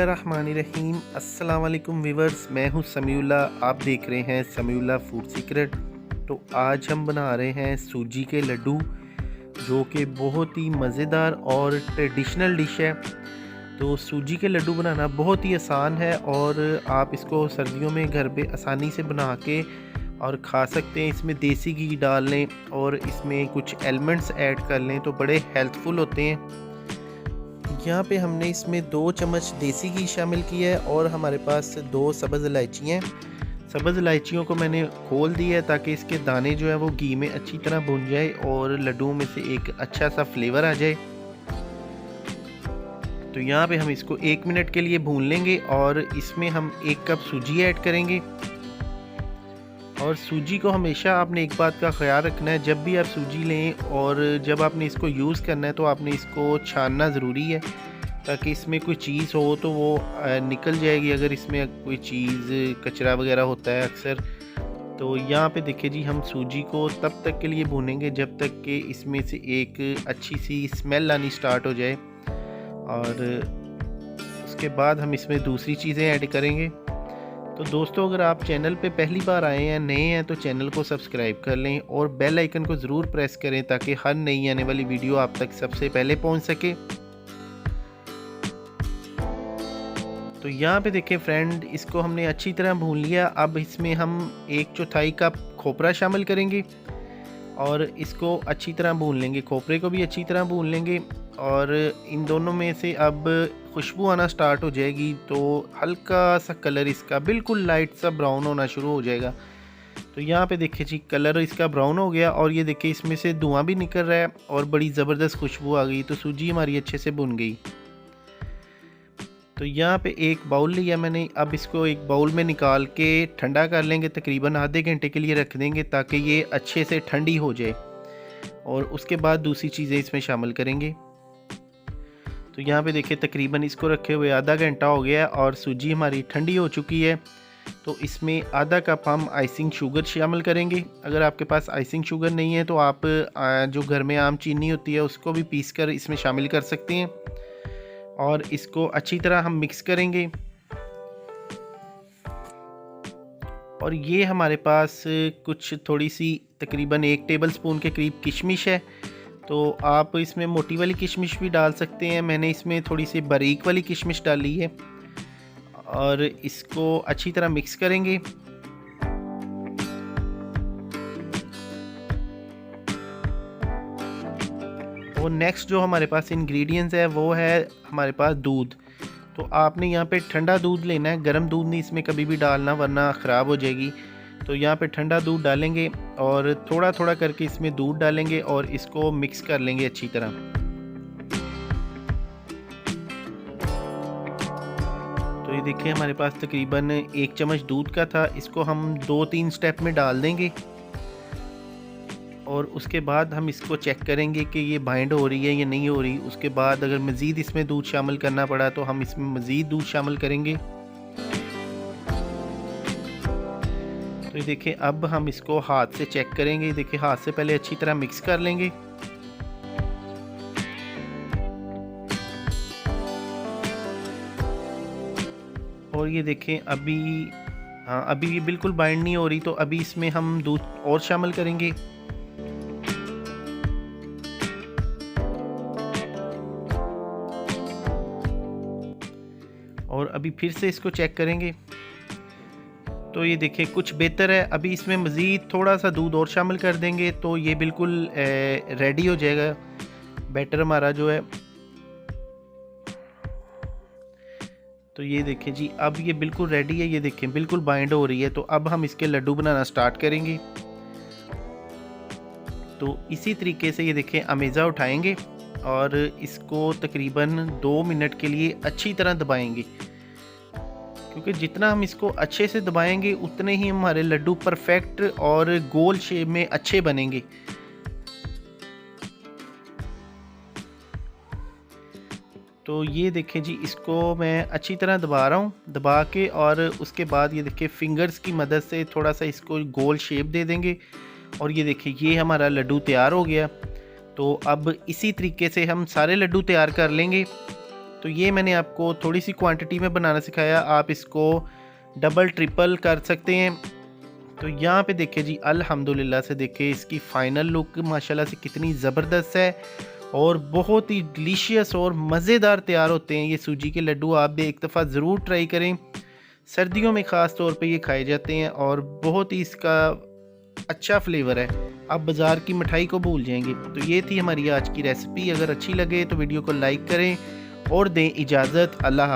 बिस्मिल्लाहिर्रहमानिर्रहीम। अस्सलाम वालेकुम व्यूअर्स, मैं हूं समीउल्ला। आप देख रहे हैं समीउल्ला फूड सीक्रेट। तो आज हम बना रहे हैं सूजी के लड्डू, जो कि बहुत ही मज़ेदार और ट्रेडिशनल डिश है। तो सूजी के लड्डू बनाना बहुत ही आसान है और आप इसको सर्दियों में घर पे आसानी से बना के और खा सकते हैं। इसमें देसी घी डाल लें और इसमें कुछ एलिमेंट्स ऐड कर लें तो बड़े हेल्थफुल होते हैं। यहाँ पे हमने इसमें 2 चम्मच देसी घी शामिल किया है और हमारे पास 2 सब्ज़ इलायची हैं। सब्ज़ इलायचियों को मैंने खोल दिया है ताकि इसके दाने जो है वो घी में अच्छी तरह भुन जाए और लड्डुओं में से एक अच्छा सा फ्लेवर आ जाए। तो यहाँ पे हम इसको 1 मिनट के लिए भून लेंगे और इसमें हम 1 कप सूजी ऐड करेंगे। और सूजी को हमेशा आपने एक बात का ख्याल रखना है, जब भी आप सूजी लें और जब आपने इसको यूज़ करना है तो आपने इसको छानना ज़रूरी है, ताकि इसमें कोई चीज़ हो तो वो निकल जाएगी। अगर इसमें कोई चीज़ कचरा वगैरह होता है अक्सर। तो यहाँ पे देखिए जी, हम सूजी को तब तक के लिए भूनेंगे जब तक कि इसमें से एक अच्छी सी स्मेल आनी स्टार्ट हो जाए, और उसके बाद हम इसमें दूसरी चीज़ें ऐड करेंगे। तो दोस्तों, अगर आप चैनल पे पहली बार आए हैं, नए हैं, तो चैनल को सब्सक्राइब कर लें और बेल आइकन को ज़रूर प्रेस करें ताकि हर नई आने वाली वीडियो आप तक सबसे पहले पहुंच सके। तो यहाँ पे देखें फ्रेंड, इसको हमने अच्छी तरह भून लिया। अब इसमें हम 1/4 कप खोपरा शामिल करेंगे और इसको अच्छी तरह भून लेंगे। खोपरे को भी अच्छी तरह भून लेंगे और इन दोनों में से अब खुशबू आना स्टार्ट हो जाएगी तो हल्का सा कलर इसका बिल्कुल लाइट सा ब्राउन होना शुरू हो जाएगा। तो यहाँ पे देखिए जी, कलर इसका ब्राउन हो गया और ये देखिए इसमें से धुआं भी निकल रहा है और बड़ी ज़बरदस्त खुशबू आ गई। तो सूजी हमारी अच्छे से भुन गई। तो यहाँ पे एक बाउल लिया मैंने। अब इसको एक बाउल में निकाल के ठंडा कर लेंगे, तकरीबन आधे घंटे के लिए रख देंगे ताकि ये अच्छे से ठंडी हो जाए, और उसके बाद दूसरी चीज़ें इसमें शामिल करेंगे। तो यहाँ पे देखिए तकरीबन इसको रखे हुए आधा घंटा हो गया है और सूजी हमारी ठंडी हो चुकी है। तो इसमें आधा कप हम आइसिंग शुगर शामिल करेंगे। अगर आपके पास आइसिंग शुगर नहीं है तो आप जो घर में आम चीनी होती है उसको भी पीस कर इसमें शामिल कर सकते हैं, और इसको अच्छी तरह हम मिक्स करेंगे। और ये हमारे पास कुछ थोड़ी सी तकरीबन 1 टेबल स्पून के करीब किशमिश है। तो आप इसमें मोटी वाली किशमिश भी डाल सकते हैं। मैंने इसमें थोड़ी सी बारीक वाली किशमिश डाली है और इसको अच्छी तरह मिक्स करेंगे। और नेक्स्ट जो हमारे पास इंग्रेडिएंट्स है वो है हमारे पास दूध। तो आपने यहाँ पे ठंडा दूध लेना है, गर्म दूध नहीं इसमें कभी भी डालना वरना ख़राब हो जाएगी। तो यहाँ पे ठंडा दूध डालेंगे और थोड़ा थोड़ा करके इसमें दूध डालेंगे और इसको मिक्स कर लेंगे अच्छी तरह। तो ये देखिए हमारे पास तकरीबन 1 चम्मच दूध का था। इसको हम 2-3 स्टेप में डाल देंगे और उसके बाद हम इसको चेक करेंगे कि ये बाइंड हो रही है या नहीं हो रही। उसके बाद अगर मज़ीद इसमें दूध शामिल करना पड़ा तो हम इसमें मज़ीद दूध शामिल करेंगे। तो ये देखिए अब हम इसको हाथ से चेक करेंगे। देखिए हाथ से पहले अच्छी तरह मिक्स कर लेंगे। और ये देखें अभी ये बिल्कुल बाइंड नहीं हो रही, तो अभी इसमें हम दूध और शामिल करेंगे। और अभी फिर से इसको चेक करेंगे। तो ये देखिए कुछ बेहतर है। अभी इसमें मज़ीद थोड़ा सा दूध और शामिल कर देंगे तो ये बिल्कुल रेडी हो जाएगा बैटर हमारा जो है। तो ये देखिए जी, अब ये बिल्कुल रेडी है। ये देखें बिल्कुल बाइंड हो रही है। तो अब हम इसके लड्डू बनाना स्टार्ट करेंगे। तो इसी तरीके से ये देखें अमेज़ा उठाएंगे और इसको तकरीबन 2 मिनट के लिए अच्छी तरह दबाएंगे, क्योंकि जितना हम इसको अच्छे से दबाएंगे उतने ही हमारे लड्डू परफेक्ट और गोल शेप में अच्छे बनेंगे। तो ये देखें जी, इसको मैं अच्छी तरह दबा रहा हूँ, दबा के, और उसके बाद ये देखिए फिंगर्स की मदद से थोड़ा सा इसको गोल शेप दे देंगे। और ये देखिए ये हमारा लड्डू तैयार हो गया। तो अब इसी तरीके से हम सारे लड्डू तैयार कर लेंगे। तो ये मैंने आपको थोड़ी सी क्वांटिटी में बनाना सिखाया, आप इसको डबल ट्रिपल कर सकते हैं। तो यहाँ पे देखिए जी, अल्हम्दुलिल्लाह से देखिए इसकी फ़ाइनल लुक माशाल्लाह से कितनी ज़बरदस्त है और बहुत ही डिलीशियस और मज़ेदार तैयार होते हैं ये सूजी के लड्डू। आप भी एक दफ़ा ज़रूर ट्राई करें, सर्दियों में ख़ास तौर पे ये खाए जाते हैं और बहुत ही इसका अच्छा फ्लेवर है, आप बाज़ार की मिठाई को भूल जाएंगे। तो ये थी हमारी आज की रेसिपी। अगर अच्छी लगे तो वीडियो को लाइक करें और दें इजाज़त। अल्लाह।